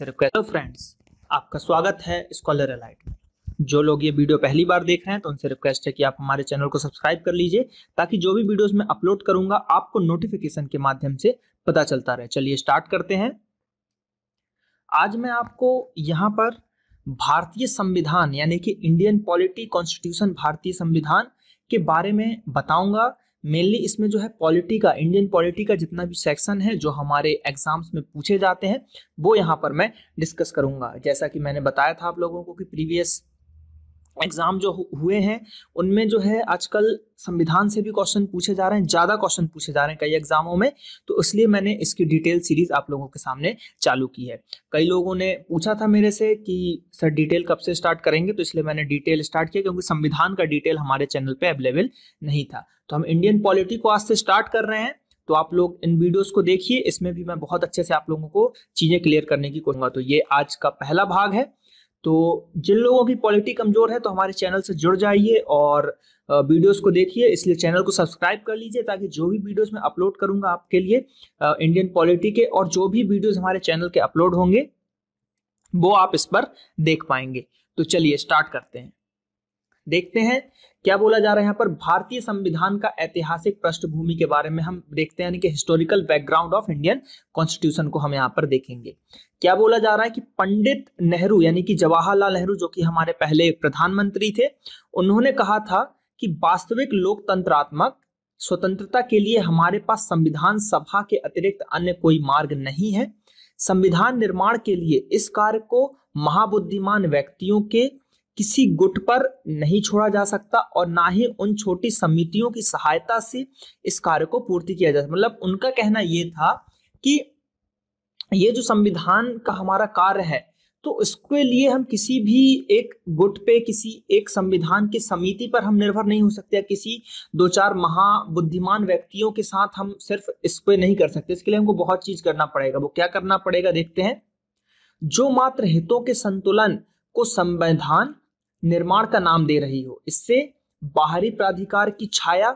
Hello friends, आपका स्वागत है स्कॉलर एलाइट में। जो लोग ये वीडियो पहली बार देख रहे हैं तो उनसे रिक्वेस्ट है कि आप हमारे चैनल को सब्सक्राइब कर लीजिए ताकि जो भी वीडियोस मैं अपलोड करूंगा आपको नोटिफिकेशन के माध्यम से पता चलता रहे। चलिए स्टार्ट करते हैं। आज मैं आपको यहाँ पर भारतीय संविधान यानी कि इंडियन पॉलिटी कॉन्स्टिट्यूशन भारतीय संविधान के बारे में बताऊंगा। मेनली इसमें जो है पॉलिटी का, इंडियन पॉलिटी का जितना भी सेक्शन है जो हमारे एग्जाम्स में पूछे जाते हैं वो यहाँ पर मैं डिस्कस करूंगा। जैसा कि मैंने बताया था आप लोगों को कि प्रीवियस एग्जाम जो हुए हैं उनमें जो है आजकल संविधान से भी क्वेश्चन पूछे जा रहे हैं, ज्यादा क्वेश्चन पूछे जा रहे हैं कई एग्जामों में, तो इसलिए मैंने इसकी डिटेल सीरीज आप लोगों के सामने चालू की है। कई लोगों ने पूछा था मेरे से कि सर डिटेल कब से स्टार्ट करेंगे, तो इसलिए मैंने डिटेल स्टार्ट किया क्योंकि संविधान का डिटेल हमारे चैनल पे अवेलेबल नहीं था। तो हम इंडियन पॉलिटी को आज से स्टार्ट कर रहे हैं, तो आप लोग इन वीडियोस को देखिए। इसमें भी मैं बहुत अच्छे से आप लोगों को चीजें क्लियर करने की कोशिश करूंगा। तो ये आज का पहला भाग है। तो जिन लोगों की पॉलिटी कमजोर है तो हमारे चैनल से जुड़ जाइए और वीडियोस को देखिए, इसलिए चैनल को सब्सक्राइब कर लीजिए ताकि जो भी वीडियोस मैं अपलोड करूंगा आपके लिए इंडियन पॉलिटी के, और जो भी वीडियोस हमारे चैनल के अपलोड होंगे वो आप इस पर देख पाएंगे। तो चलिए स्टार्ट करते हैं। देखते हैं क्या बोला जा रहा है यहाँ पर। भारतीय संविधान का ऐतिहासिक पृष्ठभूमि के बारे में हम देखते हैं, यानी कि historical background of Indian constitution को हम यहाँ पर देखेंगे। क्या बोला जा रहा है कि पंडित नेहरू यानी कि जवाहरलाल नेहरू जो कि हमारे पहले प्रधानमंत्री थे, उन्होंने कहा था कि वास्तविक लोकतंत्रात्मक स्वतंत्रता के लिए हमारे पास संविधान सभा के अतिरिक्त अन्य कोई मार्ग नहीं है। संविधान निर्माण के लिए इस कार्य को महाबुद्धिमान व्यक्तियों के किसी गुट पर नहीं छोड़ा जा सकता और ना ही उन छोटी समितियों की सहायता से इस कार्य को पूर्ति किया जा सकता। मतलब उनका कहना ये था कि ये जो संविधान का हमारा कार्य है तो इसके लिए हम किसी भी एक गुट पे, किसी एक संविधान की समिति पर हम निर्भर नहीं हो सकते, या किसी दो चार महाबुद्धिमान व्यक्तियों के साथ हम सिर्फ इस पे नहीं कर सकते। इसके लिए हमको बहुत चीज करना पड़ेगा। वो क्या करना पड़ेगा देखते हैं। जो मात्र हितों के संतुलन को संविधान निर्माण का नाम दे रही हो, इससे बाहरी प्राधिकार की छाया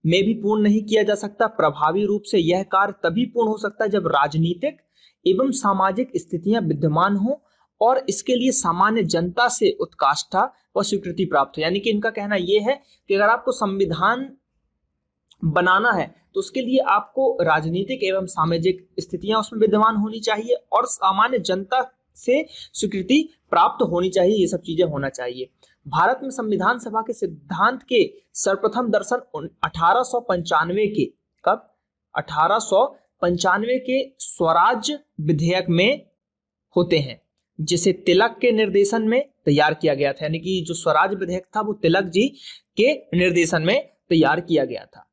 में भी पूर्ण नहीं किया जा सकता। प्रभावी रूप से यह कार्य तभी पूर्ण हो सकता है जब राजनीतिक एवं सामाजिक स्थितियां विद्यमान हो और इसके लिए सामान्य जनता से उत्काष्ठा व स्वीकृति प्राप्त हो। यानी कि इनका कहना यह है कि अगर आपको संविधान बनाना है तो उसके लिए आपको राजनीतिक एवं सामाजिक स्थितियां उसमें विद्यमान होनी चाहिए और सामान्य जनता से स्वीकृति प्राप्त होनी चाहिए। ये सब चीजें होना चाहिए। भारत में संविधान सभा के सिद्धांत के सर्वप्रथम दर्शन 1895 के, कब, 1895 के स्वराज विधेयक में होते हैं, जिसे तिलक के निर्देशन में तैयार किया गया था। यानी कि जो स्वराज विधेयक था वो तिलक जी के निर्देशन में तैयार किया गया था।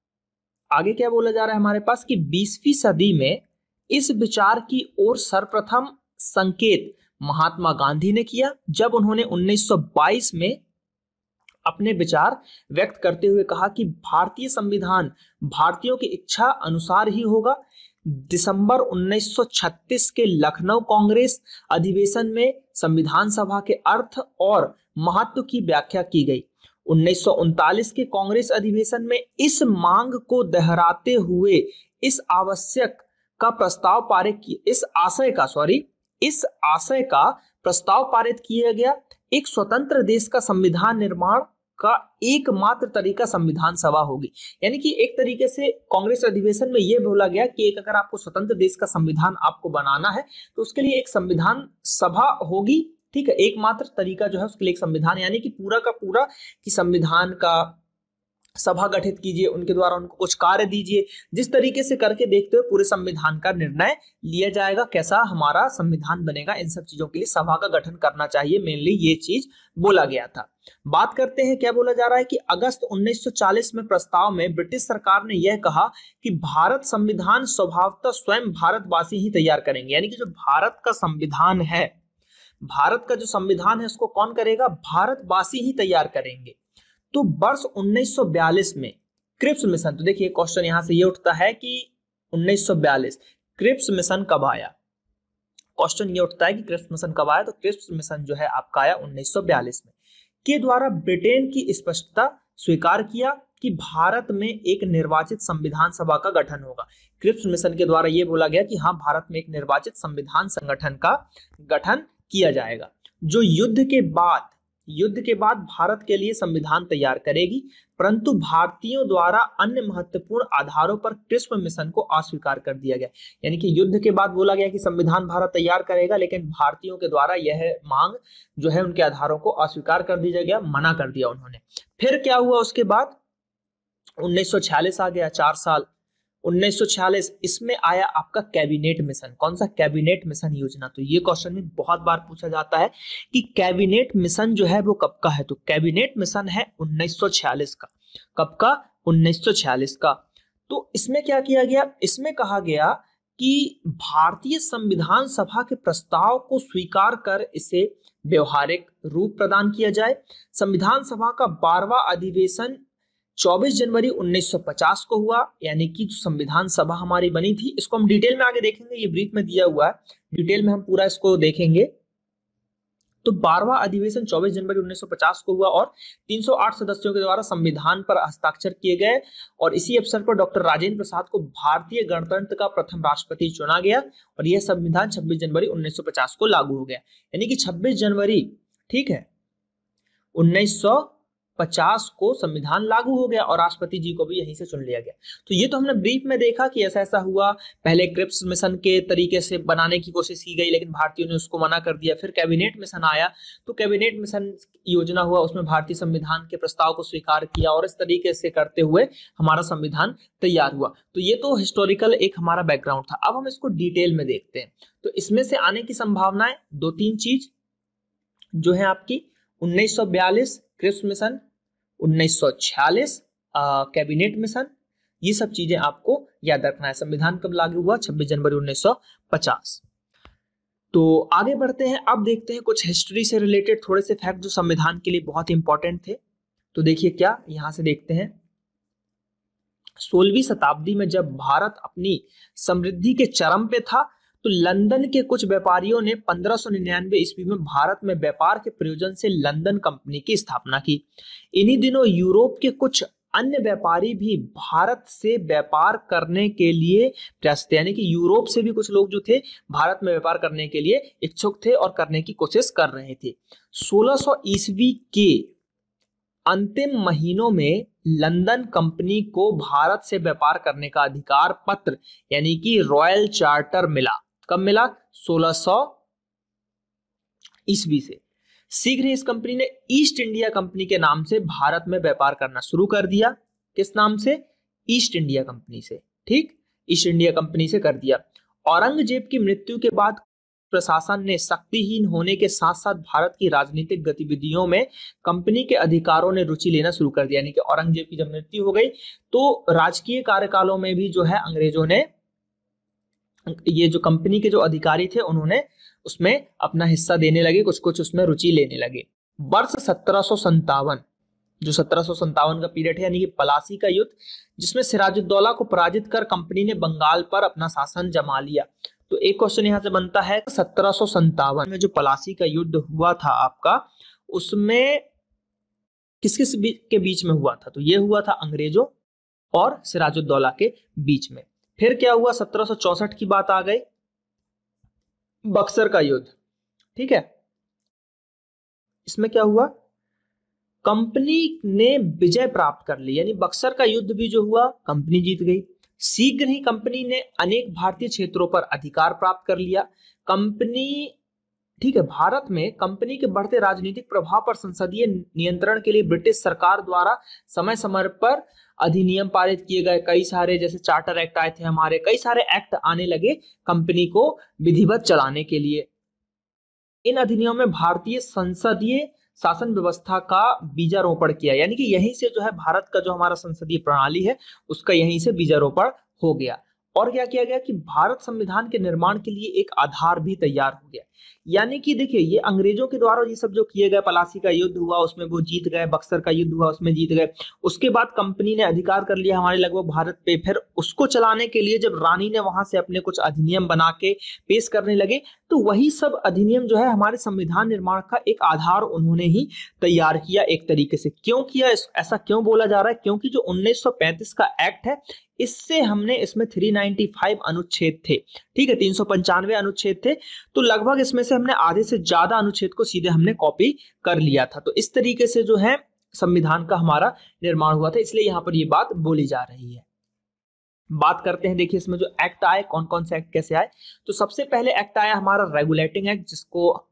आगे क्या बोला जा रहा है हमारे पास कि 20वीं सदी में इस विचार की ओर सर्वप्रथम संकेत महात्मा गांधी ने किया, जब उन्होंने 1922 में अपने विचार व्यक्त करते हुए कहा कि भारतीय संविधान भारतीयों की इच्छा अनुसार ही होगा। दिसंबर 1936 के लखनऊ कांग्रेस अधिवेशन में संविधान सभा के अर्थ और महत्व की व्याख्या की गई। 1939 के कांग्रेस अधिवेशन में इस मांग को दोहराते हुए इस आशय का प्रस्ताव पारित किया गया। एक स्वतंत्र देश का संविधान निर्माण का एकमात्र तरीका संविधान सभा होगी। यानी कि एक तरीके से कांग्रेस अधिवेशन में यह बोला गया कि एक अगर आपको स्वतंत्र देश का संविधान आपको बनाना है तो उसके लिए एक संविधान सभा होगी। ठीक है, एकमात्र तरीका जो है उसके लिए एक संविधान, यानी कि पूरा का पूरा कि संविधान का सभा गठित कीजिए, उनके द्वारा उनको कुछ कार्य दीजिए। जिस तरीके से करके देखते हुए पूरे संविधान का निर्णय लिया जाएगा, कैसा हमारा संविधान बनेगा, इन सब चीजों के लिए सभा का गठन करना चाहिए। मेनली ये चीज बोला गया था। बात करते हैं क्या बोला जा रहा है कि अगस्त 1940 में प्रस्ताव में ब्रिटिश सरकार ने यह कहा कि भारत संविधान स्वभावतः स्वयं भारतवासी ही तैयार करेंगे। यानी कि जो भारत का संविधान है, भारत का जो संविधान है उसको कौन करेगा, भारतवासी ही तैयार करेंगे। तो वर्ष 1942 में क्रिप्स मिशन, तो देखिए क्वेश्चन यहां से ये उठता है कि 1942 क्रिप्स मिशन कब आया। क्वेश्चन ये उठता है कि क्रिप्स मिशन कब आया, तो क्रिप्स मिशन जो है आपका आया 1942 में, के द्वारा ब्रिटेन की स्पष्टता स्वीकार किया कि भारत में एक निर्वाचित संविधान सभा का गठन होगा। क्रिप्स मिशन के द्वारा यह बोला गया कि हाँ, भारत में एक निर्वाचित संविधान संगठन का गठन किया जाएगा, जो युद्ध के बाद भारत के लिए संविधान तैयार करेगी, परंतु भारतीयों द्वारा अन्य महत्वपूर्ण आधारों पर क्रिप्स मिशन को अस्वीकार कर दिया गया। यानी कि युद्ध के बाद बोला गया कि संविधान भारत तैयार करेगा, लेकिन भारतीयों के द्वारा यह मांग जो है उनके आधारों को अस्वीकार कर दिया गया, मना कर दिया उन्होंने। फिर क्या हुआ उसके बाद 1946 आ गया, 4 साल 1946, इसमें आया आपका कैबिनेट मिशन। कौन सा? कैबिनेट मिशन योजना। तो ये क्वेश्चन में बहुत बार पूछा जाता है कि कैबिनेट मिशन जो है वो कब का है, तो कैबिनेट मिशन है 1946 का। कब का? 1946 का। तो इसमें क्या किया गया? इसमें कहा गया कि भारतीय संविधान सभा के प्रस्ताव को स्वीकार कर इसे व्यवहारिक रूप प्रदान किया जाए। संविधान सभा का 12वां अधिवेशन 24 जनवरी 1950 को हुआ, यानी कि जो संविधान सभा हमारी बनी थी, इसको हम डिटेल में आगे देखेंगे, ये ब्रीफ में दिया हुआ है, डिटेल में हम पूरा इसको देखेंगे। तो 12वां अधिवेशन 24 जनवरी 1950 को हुआ और 308 सदस्यों के द्वारा संविधान पर हस्ताक्षर किए गए, और इसी अवसर पर डॉक्टर राजेंद्र प्रसाद को भारतीय गणतंत्र का प्रथम राष्ट्रपति चुना गया, और यह संविधान 26 जनवरी 1950 को लागू हो गया। यानी कि 26 जनवरी, ठीक है, 1950 को संविधान लागू हो गया और राष्ट्रपति जी को भी यहीं से चुन लिया गया। तो ये तो हमने ब्रीफ में देखा कि ऐसा ऐसा हुआ। पहले क्रिप्स मिशन के तरीके से बनाने की कोशिश की गई, लेकिन भारतीयों ने उसको मना कर दिया। फिर कैबिनेट मिशन आया, तो कैबिनेट मिशन योजना हुआ, उसमें भारतीय संविधान के प्रस्ताव को स्वीकार किया, और इस तरीके से करते हुए हमारा संविधान तैयार हुआ। तो ये तो हिस्टोरिकल एक हमारा बैकग्राउंड था। अब हम इसको डिटेल में देखते हैं। तो इसमें से आने की संभावनाएं 2-3 चीज जो है आपकी 1942 क्रिप्स मिशन, 1946 कैबिनेट मिशन, ये सब चीजें आपको याद रखना है। संविधान कब लागू हुआ? 26 जनवरी 1950। तो आगे बढ़ते हैं, अब देखते हैं कुछ हिस्ट्री से रिलेटेड थोड़े से फैक्ट जो संविधान के लिए बहुत इंपॉर्टेंट थे। तो देखिए क्या, यहां से देखते हैं, 16वीं शताब्दी में जब भारत अपनी समृद्धि के चरम पे था, तो लंदन के कुछ व्यापारियों ने 1599 ईस्वी में भारत में व्यापार के प्रयोजन से लंदन कंपनी की स्थापना की। इन्हीं दिनों यूरोप के कुछ अन्य व्यापारी भी भारत से व्यापार करने के लिए प्रयास थे, यानी कि यूरोप से भी कुछ लोग जो थे भारत में व्यापार करने के लिए इच्छुक थे और करने की कोशिश कर रहे थे। 1600 ईस्वी के अंतिम महीनों में लंदन कंपनी को भारत से व्यापार करने का अधिकार पत्र, यानी कि रॉयल चार्टर मिला। कब मिला? 1600 ईस्वी से। शीघ्र ही इस कंपनी ने ईस्ट इंडिया कंपनी के नाम से भारत में व्यापार करना शुरू कर दिया। किस नाम से? ईस्ट इंडिया कंपनी से। ठीक, ईस्ट इंडिया कंपनी से कर दिया। औरंगजेब की मृत्यु के बाद प्रशासन ने शक्तिहीन होने के साथ साथ भारत की राजनीतिक गतिविधियों में कंपनी के अधिकारों ने रुचि लेना शुरू कर दिया। यानी कि औरंगजेब की जब मृत्यु हो गई, तो राजकीय कार्यकालों में भी जो है अंग्रेजों ने, ये जो कंपनी के जो अधिकारी थे, उन्होंने उसमें अपना हिस्सा देने लगे, कुछ कुछ उसमें रुचि लेने लगे। वर्ष 1757, जो 1757 का पीरियड है, यानी कि प्लासी का युद्ध, जिसमें सिराजुद्दौला को पराजित कर कंपनी ने बंगाल पर अपना शासन जमा लिया। तो एक क्वेश्चन यहां से बनता है, 1757 में जो प्लासी का युद्ध हुआ था आपका, उसमें किस किस के बीच में हुआ था? तो ये हुआ था अंग्रेजों और सिराजुद्दौला के बीच में। फिर क्या हुआ? 1764 की बात आ गई, बक्सर का युद्ध। ठीक है, इसमें क्या हुआ? कंपनी ने विजय प्राप्त कर ली, यानी बक्सर का युद्ध भी जो हुआ कंपनी जीत गई। शीघ्र ही कंपनी ने अनेक भारतीय क्षेत्रों पर अधिकार प्राप्त कर लिया। कंपनी, ठीक है, भारत में कंपनी के बढ़ते राजनीतिक प्रभाव पर संसदीय नियंत्रण के लिए ब्रिटिश सरकार द्वारा समय समय पर अधिनियम पारित किए गए। कई सारे, जैसे चार्टर एक्ट आए थे हमारे, कई सारे एक्ट आने लगे कंपनी को विधिवत चलाने के लिए। इन अधिनियमों में भारतीय संसदीय शासन व्यवस्था का बीजारोपण किया, यानी कि यहीं से जो है भारत का जो हमारा संसदीय प्रणाली है उसका यहीं से बीजारोपण हो गया। और क्या किया गया कि भारत संविधान के निर्माण के लिए एक आधार भी तैयार हो गया। यानी कि देखिए, ये अंग्रेजों के द्वारा ये सब जो किए गए, पलासी का युद्ध हुआ उसमें वो जीत गए, बक्सर का युद्ध हुआ उसमें जीत गए, उसके बाद कंपनी ने अधिकार कर लिया हमारे लगभग भारत पे। फिर उसको चलाने के लिए जब रानी ने वहां से अपने कुछ अधिनियम बना के पेश करने लगे, तो वही सब अधिनियम जो है हमारे संविधान निर्माण का एक आधार उन्होंने ही तैयार किया एक तरीके से। क्यों किया, ऐसा क्यों बोला जा रहा है? क्योंकि जो 1935 का एक्ट है, इससे हमने इसमें 395 अनुच्छेद थे, ठीक है, 395 अनुच्छेद थे, तो लगभग इसमें से हमने आधे से ज्यादा अनुच्छेद को सीधे हमने कॉपी कर लिया था। तो इस तरीके से जो है संविधान का हमारा निर्माण हुआ था, इसलिए यहां पर ये बात बोली जा रही है। बात करते हैं, देखिए इसमें जो एक्ट आए, कौन कौन से एक्ट कैसे आए। तो सबसे पहले एक्ट आया हमारा रेगुलेटिंग एक्ट, जिसको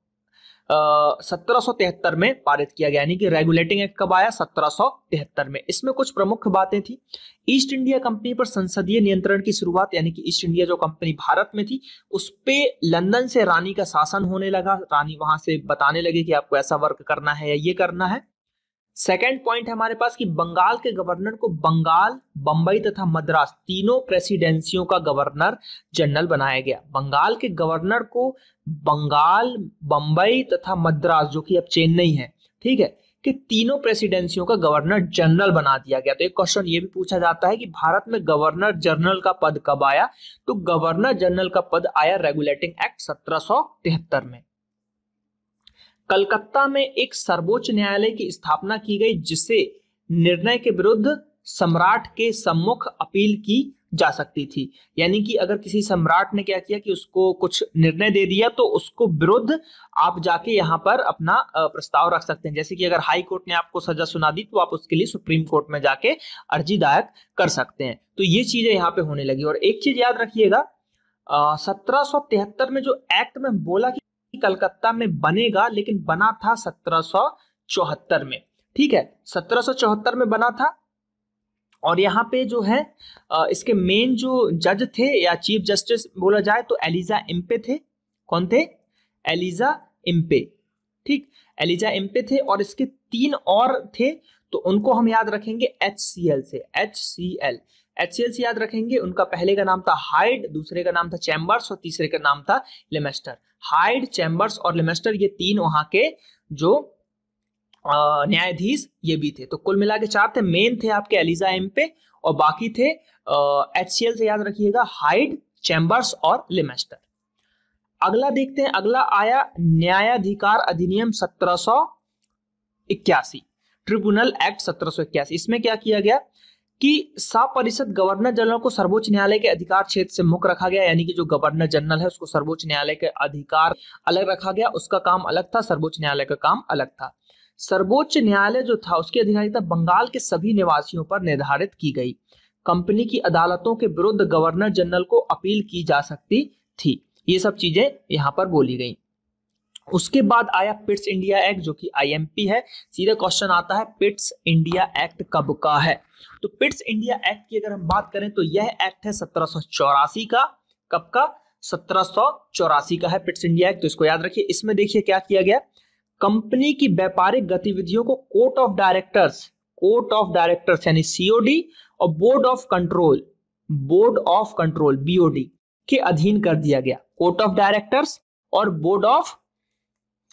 1773 में पारित किया गया। यानी कि रेगुलेटिंग एक्ट कब आया? 1773 में। इसमें कुछ प्रमुख बातें थी। ईस्ट इंडिया कंपनी पर संसदीय नियंत्रण की शुरुआत, यानी कि ईस्ट इंडिया जो कंपनी भारत में थी उस पे लंदन से रानी का शासन होने लगा। रानी वहां से बताने लगे कि आपको ऐसा वर्क करना है या ये करना है। सेकेंड पॉइंट है हमारे पास कि बंगाल के गवर्नर को बंगाल, बंबई तथा मद्रास तीनों प्रेसिडेंसियों का गवर्नर जनरल बनाया गया। बंगाल के गवर्नर को बंगाल, बंबई तथा मद्रास, जो कि अब चेन्नई है, ठीक है, कि तीनों प्रेसिडेंसियों का गवर्नर जनरल बना दिया गया। तो एक क्वेश्चन ये भी पूछा जाता है कि भारत में गवर्नर जनरल का पद कब आया? तो गवर्नर जनरल का पद आया रेगुलेटिंग एक्ट 1773 में। कलकत्ता में एक सर्वोच्च न्यायालय की स्थापना की गई, जिसे निर्णय के विरुद्ध सम्राट के सम्मुख अपील की जा सकती थी। यानी कि अगर किसी सम्राट ने क्या किया कि उसको कुछ निर्णय दे दिया, तो उसको विरुद्ध आप जाके यहाँ पर अपना प्रस्ताव रख सकते हैं। जैसे कि अगर हाई कोर्ट ने आपको सजा सुना दी, तो आप उसके लिए सुप्रीम कोर्ट में जाके अर्जी दायर कर सकते हैं। तो ये चीजें यहाँ पे होने लगी। और एक चीज याद रखिएगा, 1773 में जो एक्ट में बोला कि कलकत्ता में बनेगा, लेकिन बना था 1774 में, ठीक है, 1774 में बना था। और यहाँ पे जो है इसके मेन जो जज थे या चीफ जस्टिस बोला जाए तो एलिजा इम्पे थे। कौन थे? एलिजा इम्पे, ठीक, एलिजा इम्पे थे। और इसके 3 और थे, तो उनको हम याद रखेंगे HCL से, HCL से याद रखेंगे। उनका पहले का नाम था हाइड, दूसरे का नाम था चैम्बर्स और तीसरे का नाम था लेमेस्टर। हाइड, चैम्बर्स और लेमेस्टर, ये 3 वहां के जो न्यायाधीश ये भी थे। तो कुल मिला के 4 थे। मेन थे आपके एलिजा इम्पे और बाकी थे HCL से याद रखिएगा हाइड, चैम्बर्स और लेमेस्टर। अगला देखते हैं, अगला आया न्यायाधिकार अधिनियम 1781, ट्रिब्यूनल एक्ट 1781। इसमें क्या किया गया कि सपरिषद गवर्नर जनरल को सर्वोच्च न्यायालय के अधिकार क्षेत्र से मुक्त रखा गया। यानी कि जो गवर्नर जनरल है उसको सर्वोच्च न्यायालय के अधिकार अलग रखा गया, उसका काम अलग था, सर्वोच्च न्यायालय का काम अलग था। सर्वोच्च न्यायालय जो था उसकी अधिकारिता बंगाल के सभी निवासियों पर निर्धारित की गई। कंपनी की अदालतों के विरुद्ध गवर्नर जनरल को अपील की जा सकती थी। ये सब चीजें यहां पर बोली गई। उसके बाद आया पिट्स इंडिया एक्ट, जो कि IMP है। सीधा क्वेश्चन आता है पिट्स इंडिया एक्ट कब का है? तो पिट्स इंडिया एक्ट की अगर हम बात करें तो यह एक्ट है 1784 का। कब का? 1784 का है पिट्स इंडिया एक्ट। तो इसको याद रखिए। इसमें देखिए क्या किया गया, कंपनी की व्यापारिक गतिविधियों को कोर्ट ऑफ डायरेक्टर्स यानी COD और बोर्ड ऑफ कंट्रोल BOD के अधीन कर दिया गया। कोर्ट ऑफ डायरेक्टर्स और board of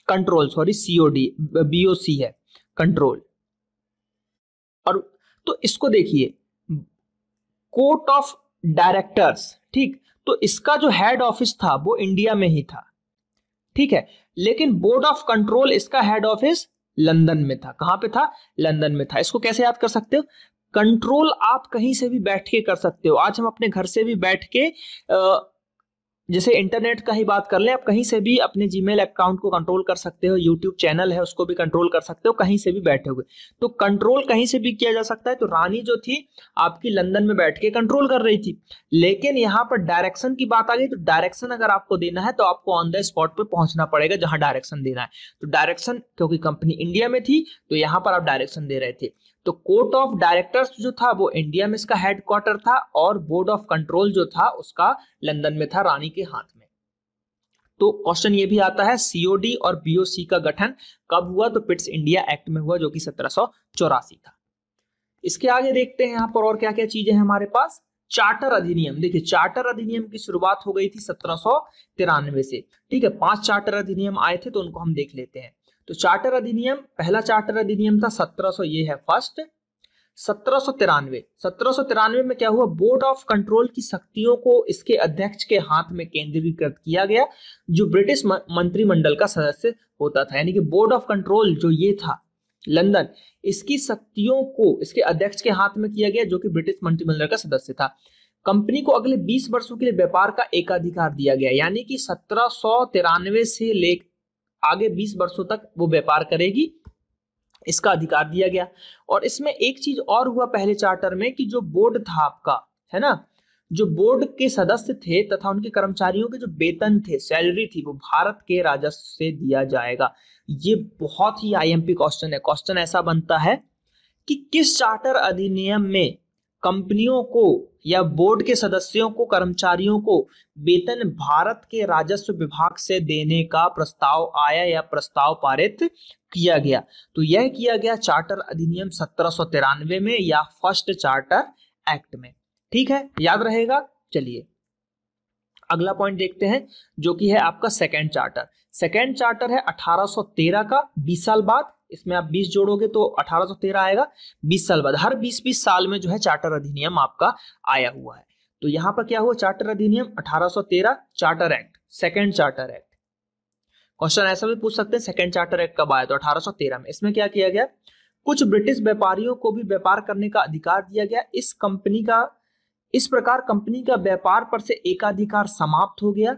control, COD, BOC है कंट्रोल। और तो इसको देखिए, कोर्ट ऑफ डायरेक्टर्स, ठीक, तो इसका जो हेड ऑफिस था वो इंडिया में ही था, ठीक है, लेकिन बोर्ड ऑफ कंट्रोल इसका हेड ऑफिस लंदन में था। कहां पे था? लंदन में था। इसको कैसे याद कर सकते हो? कंट्रोल आप कहीं से भी बैठ के कर सकते हो। आज हम अपने घर से भी बैठ के जैसे इंटरनेट का ही बात कर लें, आप कहीं से भी अपने जीमेल अकाउंट को कंट्रोल कर सकते हो, यूट्यूब चैनल है उसको भी कंट्रोल कर सकते हो, कहीं से भी बैठे हुए। तो कंट्रोल कहीं से भी किया जा सकता है। तो रानी जो थी आपकी लंदन में बैठ के कंट्रोल कर रही थी, लेकिन यहाँ पर डायरेक्शन की बात आ गई। तो डायरेक्शन अगर आपको देना है तो आपको ऑन द स्पॉट पे पहुंचना पड़ेगा जहां डायरेक्शन देना है। तो डायरेक्शन, क्योंकि कंपनी इंडिया में थी तो यहाँ पर आप डायरेक्शन दे रहे थे। तो कोर्ट ऑफ डायरेक्टर्स जो था वो इंडिया में इसका हेडक्वार्टर था, और बोर्ड ऑफ कंट्रोल जो था उसका लंदन में था, रानी के हाथ में। तो क्वेश्चन ये भी आता है COD और BOC का गठन कब हुआ? तो पिट्स इंडिया एक्ट में हुआ, जो कि 1784 था। इसके आगे देखते हैं यहाँ पर और क्या क्या चीजें हैं हमारे पास। चार्टर अधिनियम, देखिए चार्टर अधिनियम की शुरुआत हो गई थी 1793 से। ठीक है, 5 चार्टर अधिनियम आए थे तो उनको हम देख लेते हैं। तो चार्टर अधिनियम, पहला चार्टर अधिनियम था 1700, ये है फर्स्ट। 1793 में क्या हुआ, बोर्ड ऑफ कंट्रोल की शक्तियों को इसके अध्यक्ष के हाथ में केंद्रीकृत किया गया, जो ब्रिटिश मंत्रिमंडल का सदस्य होता था। यानी कि बोर्ड ऑफ कंट्रोल जो ये था लंदन, इसकी शक्तियों को इसके अध्यक्ष के हाथ में किया गया, जो कि ब्रिटिश मंत्रिमंडल का सदस्य था। कंपनी को अगले 20 वर्षों के लिए व्यापार का एकाधिकार दिया गया, यानी कि 1793 से ले आगे 20 वर्षों तक वो व्यापार करेगी, इसका अधिकार दिया गया। और इसमें एक चीज और हुआ पहले चार्टर में, कि जो बोर्ड था आपका, है ना, जो बोर्ड के सदस्य थे तथा उनके कर्मचारियों के जो वेतन थे, सैलरी थी, वो भारत के राजस्व से दिया जाएगा। ये बहुत ही आईएमपी क्वेश्चन है। क्वेश्चन ऐसा बनता है कि किस चार्टर अधिनियम में कंपनियों को या बोर्ड के सदस्यों को, कर्मचारियों को वेतन भारत के राजस्व विभाग से देने का प्रस्ताव आया या प्रस्ताव पारित किया गया। तो यह किया गया चार्टर अधिनियम 1793 में या फर्स्ट चार्टर एक्ट में। ठीक है, याद रहेगा। चलिए अगला पॉइंट देखते हैं, जो कि है आपका सेकेंड चार्टर। सेकेंड चार्टर है 1813 का, 20 साल बाद। इसमें आप 20 जोड़ोगे तो 1813 आएगा, 20 साल बाद। हर 20-20 साल में जो है चार्टर अधिनियम आपका आया हुआ है। तो यहां पर क्या हुआ, चार्टर अधिनियम 1813, charter act, second charter act. Question ऐसा भी पूछ सकते हैं, सेकेंड चार्टर एक्ट कब आया, तो 1813 में। इसमें क्या किया गया, कुछ ब्रिटिश व्यापारियों को भी व्यापार करने का अधिकार दिया गया। इस प्रकार कंपनी का व्यापार पर से एकाधिकार समाप्त हो गया,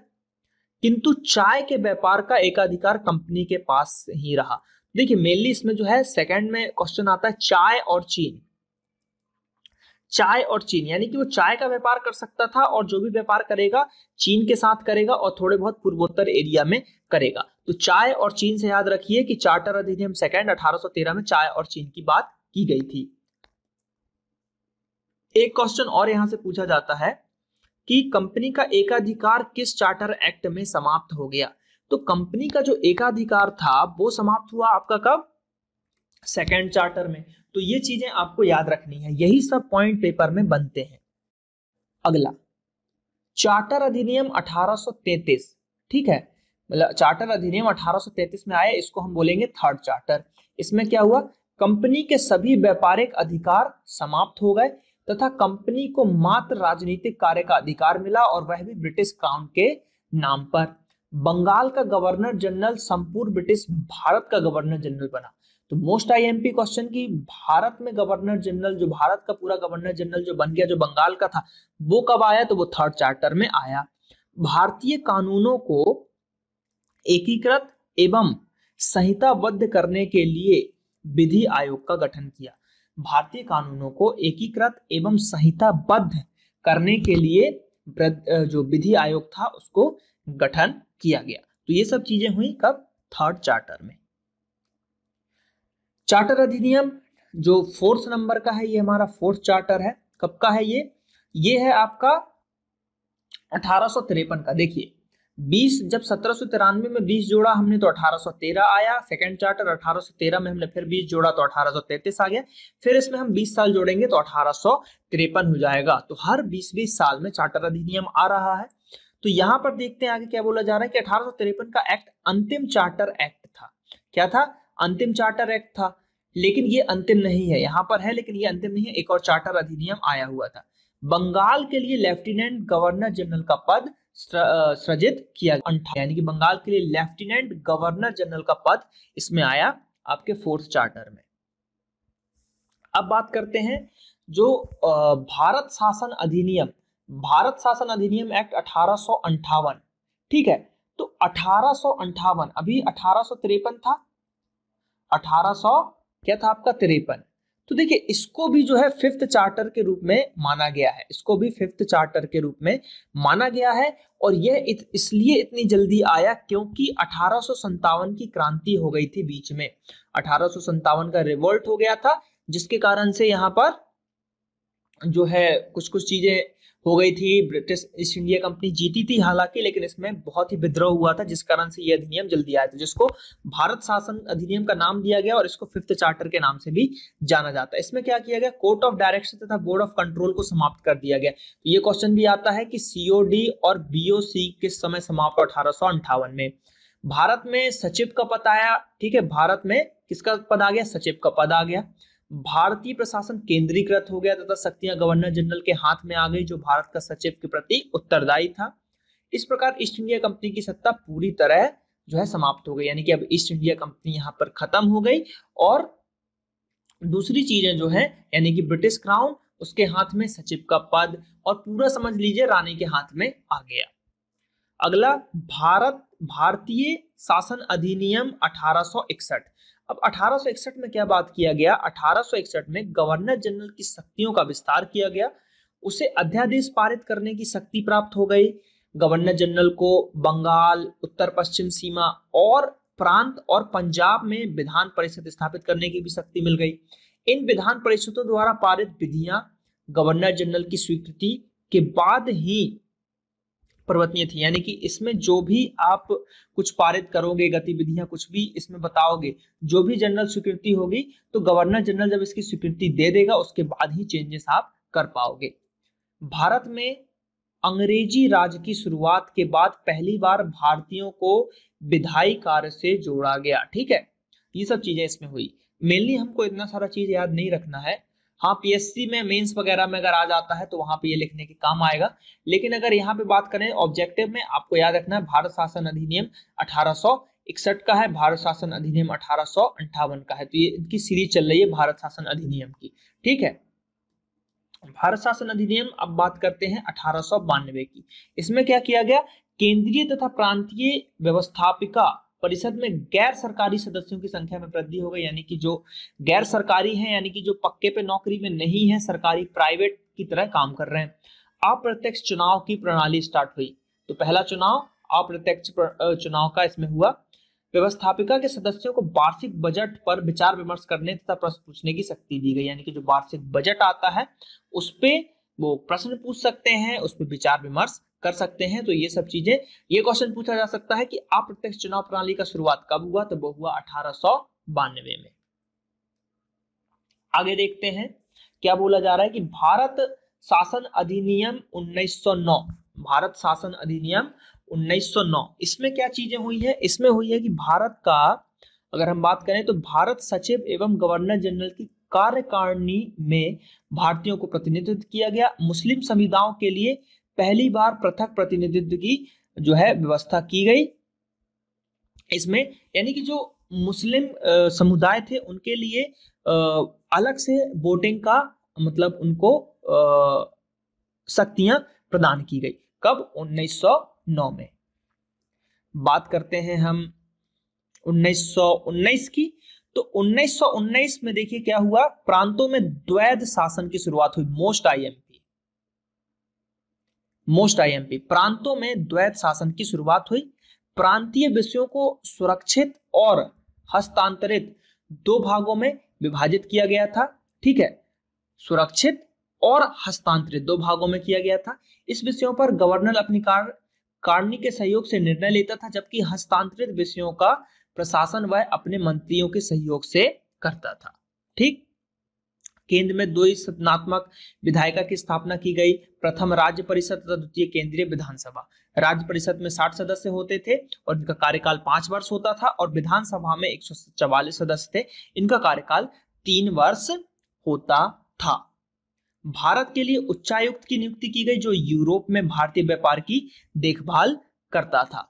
किंतु चाय के व्यापार का एकाधिकार कंपनी के पास ही रहा। देखिए मेनली इसमें जो है सेकंड में क्वेश्चन आता है चाय और चीन। चाय और चीन, यानी कि वो चाय का व्यापार कर सकता था और जो भी व्यापार करेगा चीन के साथ करेगा और थोड़े बहुत पूर्वोत्तर एरिया में करेगा। तो चाय और चीन से याद रखिए कि चार्टर अधिनियम सेकंड 1813 में चाय और चीन की बात की गई थी। एक क्वेश्चन और यहां से पूछा जाता है कि कंपनी का एकाधिकार किस चार्टर एक्ट में समाप्त हो गया। तो कंपनी का जो एकाधिकार था वो समाप्त हुआ आपका कब, सेकंड चार्टर में। तो ये चीजें आपको याद रखनी है, यही सब पॉइंट पेपर में बनते हैं। अगला चार्टर अधिनियम 1833। ठीक है, मतलब चार्टर अधिनियम 1833 में आया, इसको हम बोलेंगे थर्ड चार्टर। इसमें क्या हुआ, कंपनी के सभी व्यापारिक अधिकार समाप्त हो गए तथा कंपनी को मात्र राजनीतिक कार्य का अधिकार मिला, और वह भी ब्रिटिश क्राउन के नाम पर। बंगाल का गवर्नर जनरल संपूर्ण ब्रिटिश भारत का गवर्नर जनरल बना। तो मोस्ट आईएमपी क्वेश्चन की, भारत में गवर्नर जनरल, जो भारत का पूरा गवर्नर जनरल जो बन गया, जो बंगाल का था, वो कब आया, तो वो थर्ड चार्टर में आया। भारतीय कानूनों को एकीकृत एवं संहिताबद्ध करने के लिए विधि आयोग का गठन किया। भारतीय कानूनों को एकीकृत एवं संहिताबद्ध करने के लिए जो विधि आयोग था उसको गठन किया गया। तो ये सब चीजें हुई कब, थर्ड चार्टर में। चार्टर अधिनियम जो फोर्थ नंबर का है, ये हमारा फोर्थ चार्टर है। कब का है ये है आपका 1853 का। देखिए 20, जब 1793 में 20 जोड़ा हमने तो 1813 आया सेकंड चार्टर। 1813 में हमने फिर 20 जोड़ा तो 1833 आ गया। फिर इसमें हम 20 साल जोड़ेंगे तो 1853 हो जाएगा। तो हर 20-20 साल में चार्टर अधिनियम आ रहा है। तो यहां पर देखते हैं आगे क्या बोला जा रहा है कि 1853 का एक्ट अंतिम चार्टर एक्ट था। क्या था, अंतिम चार्टर एक्ट था। लेकिन ये अंतिम नहीं है, यहां पर है लेकिन ये अंतिम नहीं है, एक और चार्टर अधिनियम आया हुआ था। बंगाल के लिए लेफ्टिनेंट गवर्नर जनरल का पद सृजित किया, यानी कि बंगाल के लिए लेफ्टिनेंट गवर्नर जनरल का पद इसमें आया आपके फोर्थ चार्टर में। अब बात करते हैं जो भारत शासन अधिनियम एक्ट 1858। ठीक है, तो 1858, अभी 1853 था, 1800 क्या था आपका 53। तो देखिए इसको भी जो है फिफ्थ चार्टर के रूप में माना गया है, इसको भी फिफ्थ चार्टर के रूप में माना गया है। और यह इसलिए इतनी जल्दी आया क्योंकि 1857 की क्रांति हो गई थी बीच में। 1857 का रिवोल्ट हो गया था, जिसके कारण से यहाँ पर जो है कुछ कुछ चीजें हो गई थी, ब्रिटिश ईस्ट इंडिया कंपनी जीती थी हालांकि, लेकिन इसमें बहुत ही विद्रोह हुआ था जिस कारण से यह अधिनियम जल्दी आया था, जिसको भारत शासन अधिनियम का नाम दिया गया और इसको फिफ्थ चार्टर के नाम से भी जाना जाता है। इसमेमें क्या किया गया, कोर्ट ऑफ डायरेक्शन तथा बोर्ड ऑफ कंट्रोल को समाप्त कर दिया गया। तो ये क्वेश्चन भी आता है कि सीओडी और बीओसी किस समय समाप्त, 1858 में। भारत में सचिव का पद आया, ठीक है, भारत में किसका पद आ गया, सचिव का पद आ गया। भारतीय प्रशासन केंद्रीकृत हो गया तथा शक्तियां गवर्नर जनरल के हाथ में आ गई, जो भारत का सचिव के प्रति उत्तरदायी था। इस प्रकार ईस्ट इंडिया कंपनी की सत्ता पूरी तरह जो है समाप्त हो गई, यानी कि अब ईस्ट इंडिया कंपनी यहाँ पर खत्म हो गई और दूसरी चीजें जो है यानी कि ब्रिटिश क्राउन, उसके हाथ में सचिव का पद और पूरा समझ लीजिए रानी के हाथ में आ गया। अगला भारतीय शासन अधिनियम 1861। अब 1861 में क्या बात किया गया, 1861 में गवर्नर जनरल की शक्तियों का विस्तार किया गया, उसे अध्यादेश पारित करने की शक्ति प्राप्त हो गई। गवर्नर जनरल को बंगाल, उत्तर पश्चिम सीमा और प्रांत और पंजाब में विधान परिषद स्थापित करने की भी शक्ति मिल गई। इन विधान परिषदों द्वारा पारित विधियां गवर्नर जनरल की स्वीकृति के बाद ही प्रवर्तनीय थी, यानी कि इसमें जो भी आप कुछ पारित करोगे, गतिविधियां कुछ भी इसमें बताओगे, जो भी जनरल स्वीकृति होगी तो गवर्नर जनरल जब इसकी स्वीकृति दे देगा उसके बाद ही चेंजेस आप कर पाओगे। भारत में अंग्रेजी राज की शुरुआत के बाद पहली बार भारतीयों को विधायी कार्य से जोड़ा गया, ठीक है, ये सब चीजें इसमें हुई। मेनली हमको इतना सारा चीज याद नहीं रखना है, हाँ पीएससी में मेंस वगैरह में अगर आ जाता है तो वहां पे ये लिखने के काम आएगा, लेकिन अगर यहाँ पे बात करें ऑब्जेक्टिव में, आपको याद रखना है भारत शासन अधिनियम 1861 का है, भारत शासन अधिनियम 1858 का है। तो ये इनकी सीरीज चल रही है भारत शासन अधिनियम की, ठीक है। भारत शासन अधिनियम अब बात करते हैं 1892 की। इसमें क्या किया गया, केंद्रीय तथा प्रांतीय व्यवस्थापिका परिषद में गैर सरकारी सदस्यों की संख्या में वृद्धि हो गई, यानी कि जो गैर सरकारी हैं, यानी कि जो पक्के पे नौकरी में नहीं है, सरकारी प्राइवेट की तरह काम कर रहे हैं। अप्रत्यक्ष चुनाव की प्रणाली स्टार्ट हुई, तो पहला चुनाव अप्रत्यक्ष चुनाव का इसमें हुआ। व्यवस्थापिका के सदस्यों को वार्षिक बजट पर विचार विमर्श करने तथा प्रश्न पूछने की शक्ति दी गई, यानी कि जो वार्षिक बजट आता है उस पे वो प्रश्न पूछ सकते हैं, उस पर विचार विमर्श कर सकते हैं। तो ये सब चीजें, ये क्वेश्चन पूछा जा सकता है कि अप्रत्यक्ष चुनाव प्रणाली का शुरुआत कब हुआ, तो वो हुआ 1892 में। आगे देखते हैं क्या बोला जा रहा है कि भारत शासन अधिनियम 1909, भारत शासन अधिनियम 1909, इसमें क्या चीजें हुई है, इसमें हुई है कि भारत का अगर हम बात करें तो भारत सचिव एवं गवर्नर जनरल की कार्यकारिणी में भारतीयों को प्रतिनिधित्व किया गया। मुस्लिम समुदायों के लिए पहली बार पृथक प्रतिनिधित्व की जो है व्यवस्था की गई इसमें, यानी कि जो मुस्लिम समुदाय थे उनके लिए अलग से वोटिंग का मतलब उनको शक्तियां प्रदान की गई। कब, 1909 में। बात करते हैं हम 1919 की, तो 1919 में देखिए क्या हुआ, प्रांतों में द्वैध शासन की शुरुआत हुई। मोस्ट आईएमपी, प्रांतों में द्वैध शासन की शुरुआत हुई। प्रांतीय विषयों को सुरक्षित और हस्तांतरित दो भागों में विभाजित किया गया था, ठीक है, सुरक्षित और हस्तांतरित दो भागों में किया गया था। इस विषयों पर गवर्नर अपनी कार्यकारिणी के सहयोग से निर्णय लेता था, जबकि हस्तांतरित विषयों का प्रशासन वह अपने मंत्रियों के सहयोग से करता था, ठीक। केंद्र में दो सदनात्मक विधायिका की स्थापना की गई, प्रथम राज्य परिषद तथा द्वितीय केंद्रीय विधानसभा। राज्य परिषद में 60 सदस्य होते थे और इनका कार्यकाल 5 वर्ष होता था, और विधानसभा में 144 सदस्य थे, इनका कार्यकाल 3 वर्ष होता था। भारत के लिए उच्चायुक्त की नियुक्ति की गई, जो यूरोप में भारतीय व्यापार की देखभाल करता था।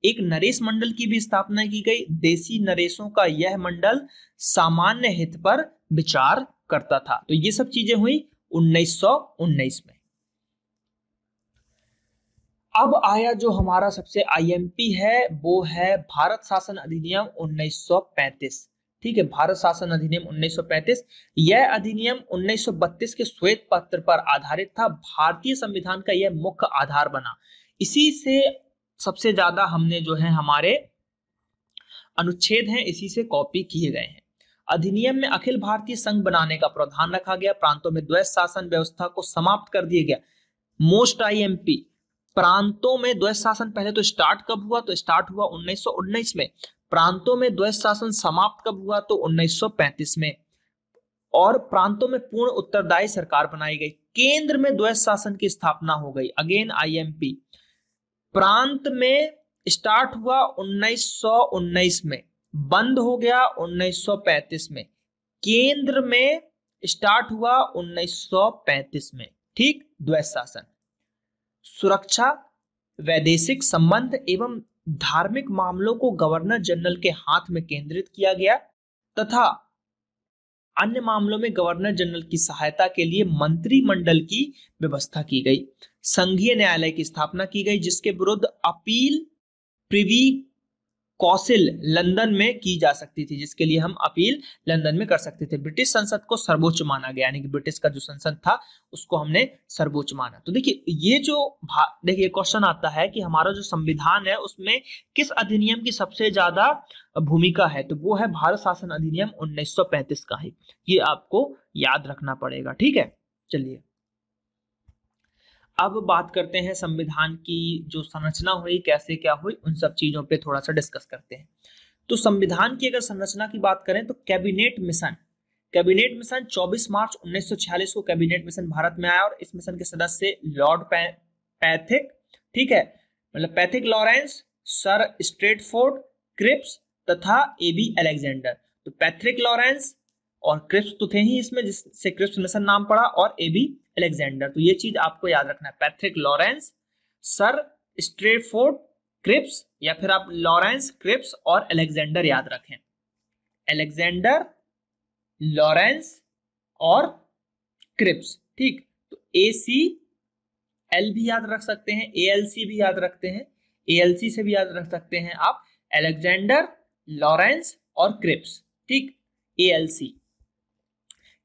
एक नरेश मंडल की भी स्थापना की गई। देशी नरेशों का यह मंडल सामान्य हित पर विचार करता था। तो ये सब चीजें हुई 1919 में। अब आया जो हमारा सबसे आईएमपी है, वो है भारत शासन अधिनियम 1935, ठीक है, भारत शासन अधिनियम 1935। यह अधिनियम 1932 के श्वेत पत्र पर आधारित था। भारतीय संविधान का यह मुख्य आधार बना। इसी से सबसे ज्यादा हमने जो है हमारे अनुच्छेद हैं इसी से कॉपी किए गए हैं। अधिनियम में अखिल भारतीय संघ बनाने का प्रावधान रखा गया। प्रांतों में द्वैध शासन व्यवस्था को समाप्त कर दिया गया। मोस्ट आईएमपी, प्रांतों में द्वैध शासन पहले तो स्टार्ट कब हुआ, तो स्टार्ट हुआ 1919 में। प्रांतों में द्वैध शासन समाप्त कब हुआ, तो 1935 में। और प्रांतों में पूर्ण उत्तरदायी सरकार बनाई गई। केंद्र में द्वैध शासन की स्थापना हो गई। अगेन आईएमपी, प्रांत में स्टार्ट हुआ 1919 में, बंद हो गया 1935 में। केंद्र में स्टार्ट हुआ 1935 में। ठीक, द्वैध शासन। सुरक्षा, वैदेशिक संबंध एवं धार्मिक मामलों को गवर्नर जनरल के हाथ में केंद्रित किया गया तथा अन्य मामलों में गवर्नर जनरल की सहायता के लिए मंत्रिमंडल की व्यवस्था की गई। संघीय न्यायालय की स्थापना की गई जिसके विरुद्ध अपील प्रिवी कौंसिल लंदन में की जा सकती थी, जिसके लिए हम अपील लंदन में कर सकते थे। ब्रिटिश संसद को सर्वोच्च माना गया, यानी कि ब्रिटिश का जो संसद था उसको हमने सर्वोच्च माना। तो देखिए ये जो देखिए क्वेश्चन आता है कि हमारा जो संविधान है उसमें किस अधिनियम की सबसे ज्यादा भूमिका है, तो वो है भारत शासन अधिनियम 1935 का ही। ये आपको याद रखना पड़ेगा। ठीक है, चलिए अब बात करते हैं संविधान की जो संरचना हुई, कैसे क्या हुई, उन सब चीजों पे थोड़ा सा डिस्कस करते हैं। तो संविधान की अगर संरचना की बात करें तो कैबिनेट मिशन 24 मार्च 1946 को कैबिनेट मिशन भारत में आया और इस मिशन के सदस्य लॉर्ड पैथिक, ठीक है, मतलब Pethick Lawrence, sir Stafford, Cripps तथा एबी अलेक्जेंडर। तो पैथिक लॉरेंस और क्रिप्स तो थे ही इसमें, जिससे क्रिप्स मिशन नाम पड़ा, और एबी अलेक्जेंडर। तो ये चीज आपको याद रखना है, Pethick Lawrence, sir Stafford, Cripps, या फिर आप लॉरेंस, क्रिप्स और अलेक्जेंडर याद रखें। अलेक्जेंडर, लॉरेंस और क्रिप्स। ठीक, तो ACL भी याद रख सकते हैं, ALC भी याद रखते हैं, ALC से भी याद रख सकते हैं आप, अलेक्जेंडर, लॉरेंस और क्रिप्स। ठीक, ALC।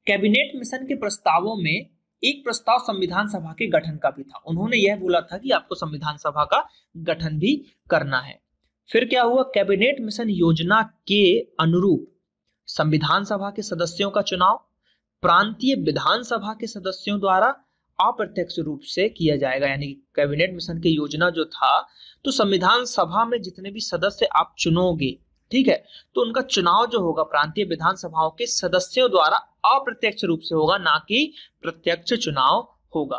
कैबिनेट मिशन के प्रस्तावों में एक प्रस्ताव संविधान सभा के गठन का भी था। उन्होंने यह बोला था कि आपको संविधान सभा का गठन भी करना है। फिर क्या हुआ, कैबिनेट मिशन योजना के अनुरूप संविधान सभा के सदस्यों का चुनाव प्रांतीय विधानसभा के सदस्यों द्वारा अप्रत्यक्ष रूप से किया जाएगा। यानी कैबिनेट मिशन की योजना जो था, तो संविधान सभा में जितने भी सदस्य आप चुनोगे, ठीक है, तो उनका चुनाव जो होगा प्रांतीय विधानसभाओं के सदस्यों द्वारा अप्रत्यक्ष रूप से होगा, ना कि प्रत्यक्ष चुनाव होगा।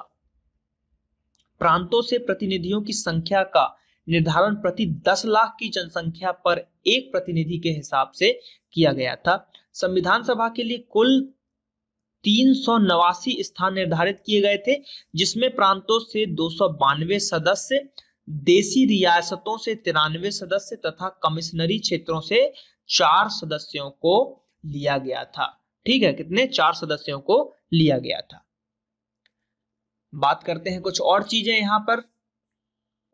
प्रांतों से प्रतिनिधियों की संख्या का निर्धारण प्रति 10 लाख की जनसंख्या पर एक प्रतिनिधि के हिसाब से किया गया था। संविधान सभा के लिए कुल 389 स्थान निर्धारित किए गए थे, जिसमें प्रांतों से 292 सदस्य, देशी रियासतों से 93 सदस्य तथा कमिश्नरी क्षेत्रों से 4 सदस्यों को लिया गया था। ठीक है, कितने, 4 सदस्यों को लिया गया था। बात करते हैं कुछ और चीजें। यहां पर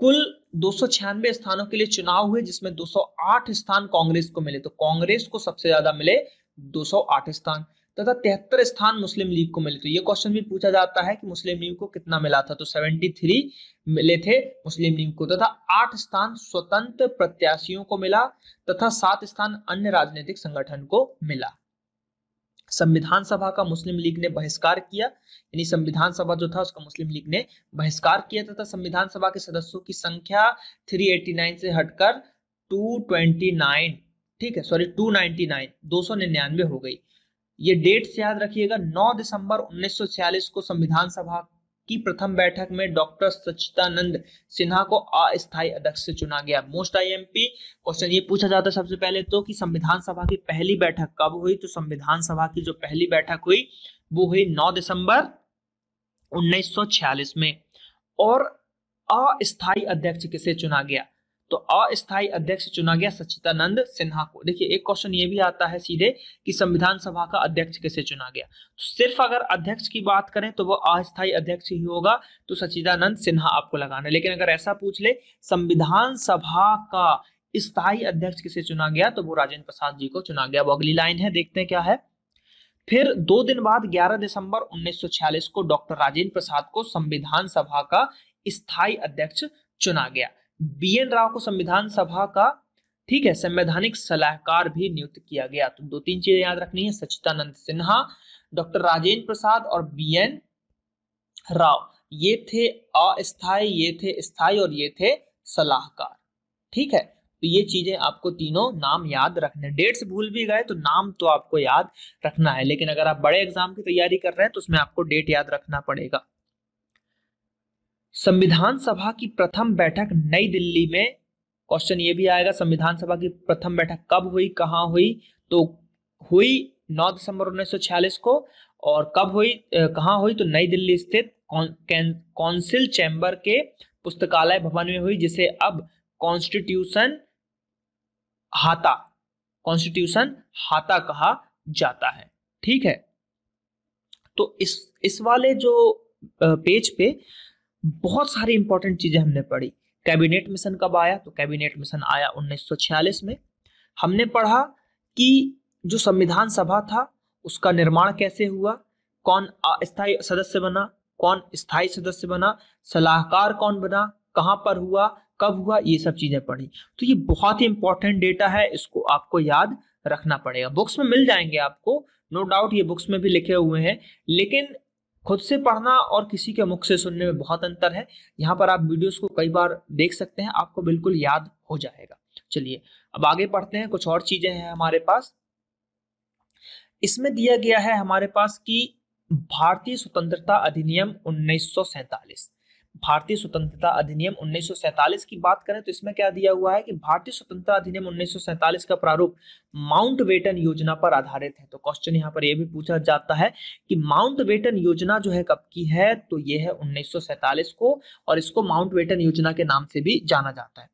कुल 296 स्थानों के लिए चुनाव हुए, जिसमें 208 स्थान कांग्रेस को मिले, तो कांग्रेस को सबसे ज्यादा मिले 208 स्थान, तथा 73 स्थान मुस्लिम लीग को मिले। तो ये क्वेश्चन भी पूछा जाता है कि मुस्लिम लीग को कितना मिला था, तो 73 मिले थे मुस्लिम लीग को, तथा 8 स्थान स्वतंत्र प्रत्याशियों को मिला तथा 7 स्थान अन्य राजनीतिक संगठन को मिला। संविधान सभा का मुस्लिम लीग ने बहिष्कार किया, यानी संविधान सभा जो था उसका मुस्लिम लीग ने बहिष्कार किया, तथा संविधान सभा के सदस्यों की संख्या 389 से हटकर 229, ठीक है, सॉरी 299, 299 हो गई। ये डेट से याद रखिएगा, 9 दिसंबर 1946 को संविधान सभा की प्रथम बैठक में डॉक्टर सच्चिदानंद सिन्हा को अस्थायी अध्यक्ष से चुना गया। मोस्ट आईएमपी क्वेश्चन ये पूछा जाता है सबसे पहले तो कि संविधान सभा की पहली बैठक कब हुई, तो संविधान सभा की जो पहली बैठक हुई वो हुई 9 दिसंबर 1946 में। और अस्थायी अध्यक्ष किसे चुना गया, तो अस्थायी अध्यक्ष चुना गया सच्चिदानंद सिन्हा को। देखिए एक क्वेश्चन ये भी आता है सीधे कि संविधान सभा का अध्यक्ष किसे चुना गया, तो सिर्फ अगर अध्यक्ष की बात करें तो वो अस्थायी अध्यक्ष ही होगा, तो सच्चिदानंद सिन्हा आपको लगाना है। लेकिन अगर ऐसा पूछ ले संविधान सभा का स्थायी अध्यक्ष किसे चुना गया, तो वो राजेंद्र प्रसाद जी को चुना गया। वो अगली लाइन है, देखते हैं क्या है। फिर 2 दिन बाद 11 दिसंबर 1946 को डॉक्टर राजेंद्र प्रसाद को संविधान सभा का स्थायी अध्यक्ष चुना गया। BN राव को संविधान सभा का, ठीक है, संवैधानिक सलाहकार भी नियुक्त किया गया। तो 2-3 चीजें याद रखनी है, सच्चिदानंद सिन्हा, डॉक्टर राजेंद्र प्रसाद और BN राव, ये थे अस्थाई, ये थे स्थाई और ये थे सलाहकार। ठीक है, तो ये चीजें आपको तीनों नाम याद रखने। डेट्स भूल भी गए तो नाम तो आपको याद रखना है, लेकिन अगर आप बड़े एग्जाम की तैयारी कर रहे हैं तो उसमें आपको डेट याद रखना पड़ेगा। संविधान सभा की प्रथम बैठक नई दिल्ली में, क्वेश्चन ये भी आएगा संविधान सभा की प्रथम बैठक कब हुई, कहाँ हुई, तो हुई 9 दिसंबर 1946 को। और कब हुई, कहाँ हुई, तो नई दिल्ली स्थित कौंसिल चैम्बर के पुस्तकालय भवन में हुई, जिसे अब कॉन्स्टिट्यूशन हाता कहा जाता है। ठीक है, तो इस वाले जो पेज पे बहुत सारी इंपॉर्टेंट चीजें हमने पढ़ी। कैबिनेट मिशन कब आया, तो कैबिनेट मिशन आया 1946 में। हमने पढ़ा कि जो संविधान सभा था उसका निर्माण कैसे हुआ, कौन अस्थायी सदस्य बना, कौन स्थायी सदस्य बना, सलाहकार कौन बना, कहां पर हुआ, कब हुआ, ये सब चीजें पढ़ी। तो ये बहुत ही इंपॉर्टेंट डेटा है, इसको आपको याद रखना पड़ेगा। बुक्स में मिल जाएंगे आपको, नो डाउट ये बुक्स में भी लिखे हुए हैं, लेकिन खुद से पढ़ना और किसी के मुख से सुनने में बहुत अंतर है। यहाँ पर आप वीडियोस को कई बार देख सकते हैं, आपको बिल्कुल याद हो जाएगा। चलिए अब आगे पढ़ते हैं, कुछ और चीजें हैं हमारे पास। इसमें दिया गया है हमारे पास कि भारतीय स्वतंत्रता अधिनियम 1947, भारतीय स्वतंत्रता अधिनियम 1947 की बात करें तो इसमें क्या दिया हुआ है कि भारतीय स्वतंत्रता अधिनियम 1947 का प्रारूप माउंटबेटन योजना पर आधारित है। तो क्वेश्चन यहाँ पर यह भी पूछा जाता है कि माउंटबेटन योजना जो है कब की है, तो यह है 1947 को, और इसको माउंटबेटन योजना के नाम से भी जाना जाता है।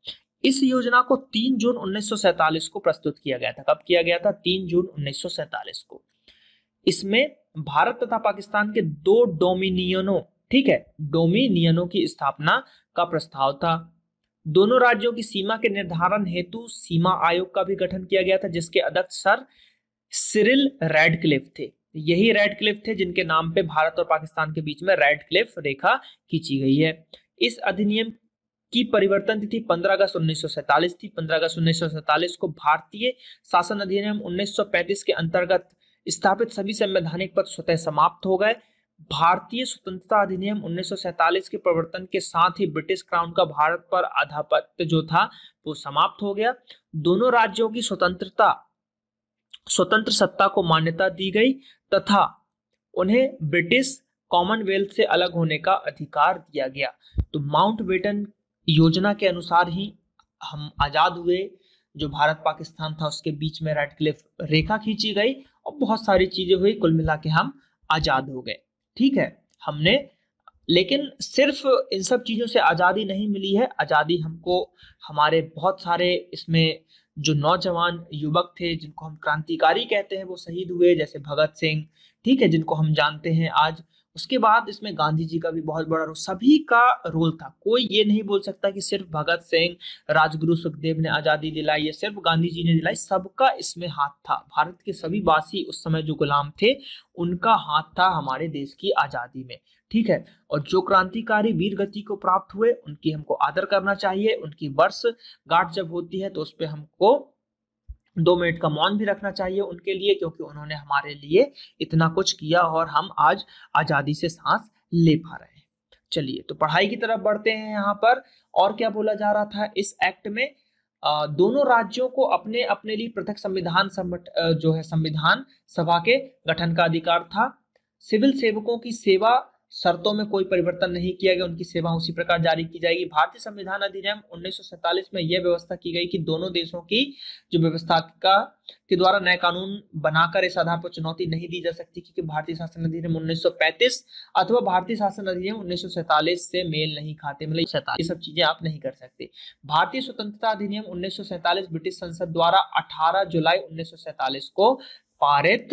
इस योजना को 3 जून 1947 को प्रस्तुत किया गया था। कब किया गया था, 3 जून 1947 को। इसमें भारत तथा पाकिस्तान के 2 डोमिनियनों, ठीक है, डोमिनियनों की स्थापना का प्रस्ताव था। दोनों राज्यों की सीमा के निर्धारण हेतु सीमा आयोग का भी गठन किया गया था, जिसके अध्यक्ष सर सिरिल रैडक्लिफ थे। यही रैडक्लिफ थे जिनके नाम पे भारत और पाकिस्तान के बीच में रैडक्लिफ रेखा खींची गई है। इस अधिनियम की परिवर्तन तिथि 15 अगस्त 1947 थी। 15 अगस्त 1947 को भारतीय शासन अधिनियम 1935 के अंतर्गत स्थापित सभी संवैधानिक पद स्वतः समाप्त हो गए। भारतीय स्वतंत्रता अधिनियम 1947 के प्रवर्तन के साथ ही ब्रिटिश क्राउन का भारत पर आधिपत्य जो था वो समाप्त हो गया। दोनों राज्यों की स्वतंत्र सत्ता को मान्यता दी गई तथा उन्हें ब्रिटिश कॉमनवेल्थ से अलग होने का अधिकार दिया गया। तो माउंटबेटन योजना के अनुसार ही हम आजाद हुए। जो भारत पाकिस्तान था उसके बीच में रैडक्लिफ रेखा खींची गई और बहुत सारी चीजें हुई, कुल मिला के हम आजाद हो गए। ठीक है, हमने, लेकिन सिर्फ इन सब चीजों से आजादी नहीं मिली है, आजादी हमको हमारे बहुत सारे इसमें जो नौजवान युवक थे जिनको हम क्रांतिकारी कहते हैं वो शहीद हुए, जैसे भगत सिंह, ठीक है, जिनको हम जानते हैं आज। उसके बाद इसमें गांधी जी का भी बहुत बड़ा रोल, सभी का रोल था। कोई ये नहीं बोल सकता कि सिर्फ भगत सिंह, राजगुरु सुखदेव ने आजादी दिलाई या सिर्फ गांधी जी ने दिलाई, सबका इसमें हाथ था। भारत के सभी वासी उस समय जो गुलाम थे उनका हाथ था हमारे देश की आजादी में। ठीक है, और जो क्रांतिकारी वीर गति को प्राप्त हुए उनकी हमको आदर करना चाहिए। उनकी वर्षगांठ जब होती है तो उस पर हमको 2 मिनट का मौन भी रखना चाहिए उनके लिए, क्योंकि उन्होंने हमारे लिए इतना कुछ किया और हम आज आजादी से सांस ले पा रहे हैं। चलिए तो पढ़ाई की तरफ बढ़ते हैं। यहाँ पर और क्या बोला जा रहा था इस एक्ट में, दोनों राज्यों को अपने अपने लिए पृथक जो है संविधान सभा के गठन का अधिकार था। सिविल सेवकों की सेवा शर्तों में कोई परिवर्तन नहीं किया गया, उनकी सेवा उसी प्रकार जारी की जाएगी। भारतीय संविधान अधिनियम 1947 में यह व्यवस्था की गई कि दोनों देशों की जो व्यवस्था के द्वारा नए कानून बनाकर इस आधार पर चुनौती नहीं दी जा सकती क्योंकि भारतीय शासन अधिनियम 1935 अथवा भारतीय शासन अधिनियम 1947 से मेल नहीं खाते, मतलब ये सब चीजें आप नहीं कर सकते। भारतीय स्वतंत्रता अधिनियम 1947 ब्रिटिश संसद द्वारा 18 जुलाई 1947 को पारित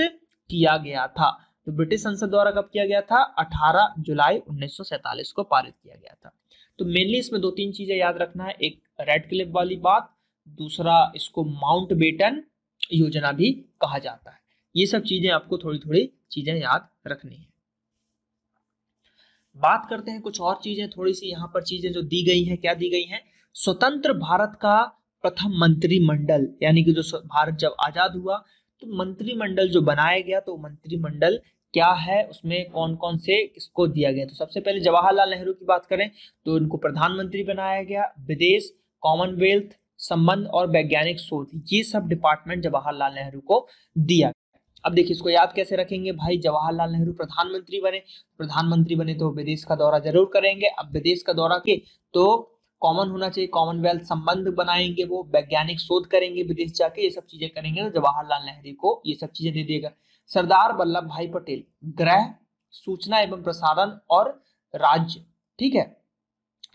किया गया था। तो ब्रिटिश संसद द्वारा कब किया गया था, 18 जुलाई 1947 को पारित किया गया था। तो मेनली इसमें 2-3 चीजें याद रखना है, एक रैडक्लिफ वाली बात, दूसरा इसको माउंटबेटन योजना भी कहा जाता है। ये सब चीजें आपको थोड़ी थोड़ी चीजें याद रखनी है। बात करते हैं कुछ और चीजें, थोड़ी सी यहाँ पर चीजें जो दी गई हैं, क्या दी गई हैं, स्वतंत्र भारत का प्रथम मंत्रिमंडल, यानी कि जो भारत जब आजाद हुआ तो मंत्रिमंडल जो बनाया गया तो मंत्रिमंडल क्या है उसमें कौन कौन से किसको दिया गया। तो सबसे पहले जवाहरलाल नेहरू की बात करें तो इनको प्रधानमंत्री बनाया गया। विदेश, कॉमनवेल्थ, संबंध और वैज्ञानिक शोध, ये सब डिपार्टमेंट जवाहरलाल नेहरू को दिया। अब देखिए इसको याद कैसे रखेंगे भाई, जवाहरलाल नेहरू प्रधानमंत्री बने तो विदेश का दौरा जरूर करेंगे। अब विदेश का दौरा के तो कॉमन होना चाहिए, कॉमनवेल्थ, संबंध बनाएंगे, वो वैज्ञानिक शोध करेंगे विदेश जाके, ये सब चीजें करेंगे तो जवाहरलाल नेहरू को ये सब चीजें दे देगा। सरदार वल्लभ भाई पटेल गृह, सूचना एवं प्रसारण और राज्य, ठीक है,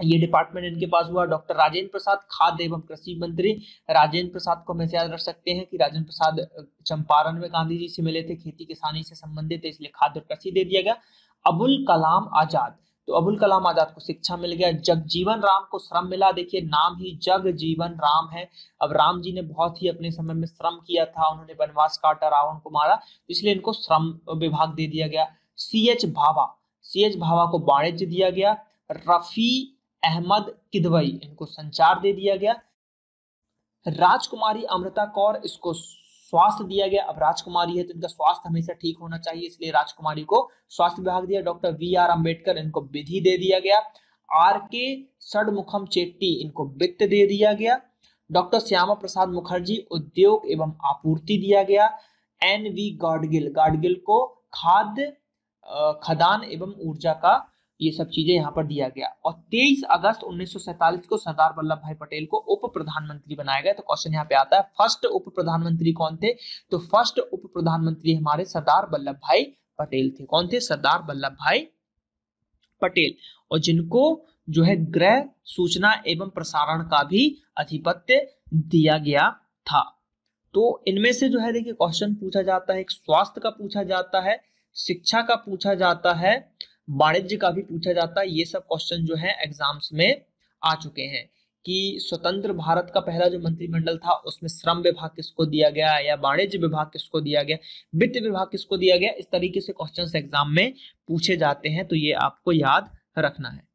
ये डिपार्टमेंट इनके पास हुआ। डॉक्टर राजेंद्र प्रसाद खाद्य एवं कृषि मंत्री, राजेंद्र प्रसाद को हमेशा याद रख सकते हैं कि राजेंद्र प्रसाद चंपारण में गांधी जी से मिले थे, खेती किसानी से संबंधित है, इसलिए खाद्य और कृषि दे दिया गया। अबुल कलाम आजाद, तो अबुल कलाम आजाद को शिक्षा मिल गया। जगजीवन राम को श्रम मिला, देखिए नाम ही जगजीवन राम है। अब राम जी ने बहुत ही अपने समय में श्रम किया था, उन्होंने वनवास काटा, रावण को मारा, इसलिए इनको श्रम विभाग दे दिया गया। सी एच भाभा को वाणिज्य दिया गया। रफी अहमद किदवई, इनको संचार दे दिया गया। राजकुमारी अमृता कौर, इसको स्वास्थ्य दिया गया। अब राजकुमारी है तो इनका स्वास्थ्य हमेशा ठीक होना चाहिए, इसलिए राजकुमारी को स्वास्थ्य विभाग दिया। Doctor VR. अम्बेडकर, इनको विधि दे दिया गया। आर.के. षणमुखम चेट्टी, इनको वित्त दे दिया गया। डॉक्टर श्यामा प्रसाद मुखर्जी, उद्योग एवं आपूर्ति दिया गया। एन.वी. गाडगिल को खाद्य, खदान एवं ऊर्जा का, ये सब चीजें यहाँ पर दिया गया। और 23 अगस्त 1947 को सरदार वल्लभ भाई पटेल को उप प्रधानमंत्री बनाया गया। तो क्वेश्चन यहाँ पे आता है फर्स्ट उप प्रधानमंत्री कौन थे, तो फर्स्ट उप प्रधानमंत्री हमारे सरदार वल्लभ भाई पटेल थे। कौन थे, सरदार वल्लभ भाई पटेल, और जिनको जो है गृह, सूचना एवं प्रसारण का भी अधिपत्य दिया गया था। तो इनमें से जो है देखिए क्वेश्चन पूछा जाता है, एक स्वास्थ्य का पूछा जाता है, शिक्षा का पूछा जाता है, वाणिज्य का भी पूछा जाता है। ये सब क्वेश्चन जो है एग्जाम्स में आ चुके हैं कि स्वतंत्र भारत का पहला जो मंत्रिमंडल था उसमें श्रम विभाग किसको दिया गया, या वाणिज्य विभाग किसको दिया गया, वित्त विभाग किसको दिया गया, इस तरीके से क्वेश्चंस एग्जाम में पूछे जाते हैं, तो ये आपको याद रखना है।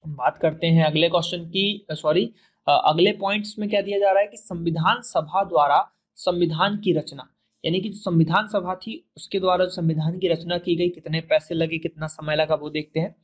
हम बात करते हैं अगले क्वेश्चन की, अगले पॉइंट्स में क्या दिया जा रहा है कि संविधान सभा द्वारा संविधान की रचना, यानी कि संविधान सभा थी उसके द्वारा संविधान की रचना की गई, कितने पैसे लगे, कितना समय लगा, वो देखते हैं।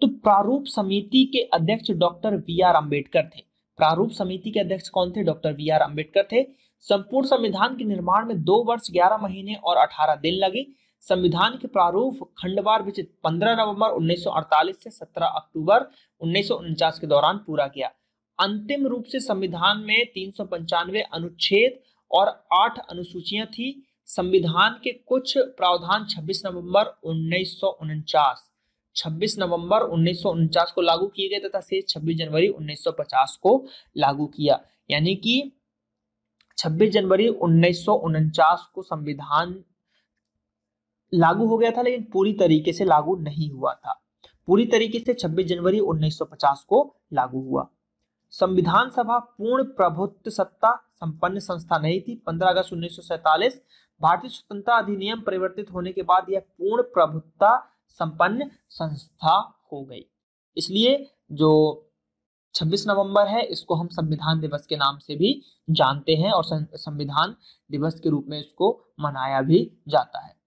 तो प्रारूप समिति के अध्यक्ष डॉक्टर वी.आर. अम्बेडकर थे। प्रारूप समिति के अध्यक्ष कौन थे, डॉक्टर वी.आर. अम्बेडकर थे। संपूर्ण संविधान के निर्माण में 2 वर्ष 11 महीने और 18 दिन लगे। संविधान के प्रारूप खंडवार विचित्र 15 नवंबर 1948 से 17 अक्टूबर 1949 के दौरान पूरा किया। अंतिम रूप से संविधान में 395 अनुच्छेद और 8 अनुसूचियां थी। संविधान के कुछ प्रावधान 26 नवंबर 1949 को लागू किए गए तथा शेष 26 जनवरी 1950 को लागू किया। यानी कि 26 जनवरी 1949 को संविधान लागू हो गया था, लेकिन पूरी तरीके से लागू नहीं हुआ था। पूरी तरीके से 26 जनवरी 1950 को लागू हुआ। संविधान सभा पूर्ण प्रभुत्व सत्ता संपन्न संस्था नहीं थी। 15 अगस्त 1947 भारतीय स्वतंत्रता अधिनियम परिवर्तित होने के बाद यह पूर्ण प्रभुत्वता संपन्न संस्था हो गई। इसलिए जो 26 नवंबर है इसको हम संविधान दिवस के नाम से भी जानते हैं और संविधान दिवस के रूप में इसको मनाया भी जाता है।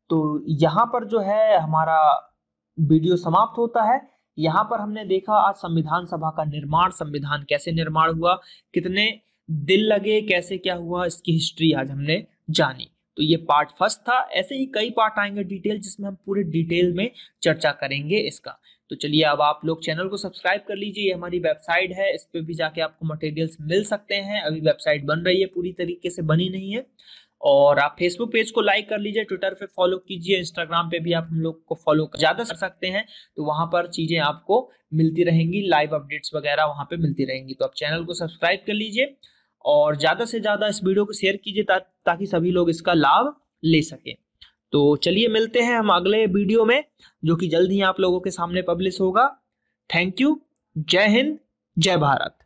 तो यहाँ पर जो है हमारा वीडियो समाप्त होता है। यहाँ पर हमने देखा आज संविधान सभा का निर्माण, संविधान कैसे निर्माण हुआ, कितने दिन लगे, कैसे क्या हुआ, इसकी हिस्ट्री आज हमने जानी। तो ये पार्ट फर्स्ट था। ऐसे ही कई पार्ट आएंगे डिटेल, जिसमें हम पूरे डिटेल में चर्चा करेंगे इसका। तो चलिए अब आप लोग चैनल को सब्सक्राइब कर लीजिए। ये हमारी वेबसाइट है, इस पे भी जाके आपको मटेरियल्स मिल सकते हैं। अभी वेबसाइट बन रही है, पूरी तरीके से बनी नहीं है। और आप फेसबुक पेज को लाइक कर लीजिए, ट्विटर पे फॉलो कीजिए, इंस्टाग्राम पे भी आप हम लोग को फॉलो ज्यादा कर सकते हैं। तो वहां पर चीजें आपको मिलती रहेंगी, लाइव अपडेट्स वगैरह वहां पे मिलती रहेंगी। तो आप चैनल को सब्सक्राइब कर लीजिए और ज्यादा से ज्यादा इस वीडियो को शेयर कीजिए ताकि सभी लोग इसका लाभ ले सके। तो चलिए मिलते हैं हम अगले वीडियो में, जो कि जल्द ही आप लोगों के सामने पब्लिश होगा। Thank you. जय हिंद, जय भारत।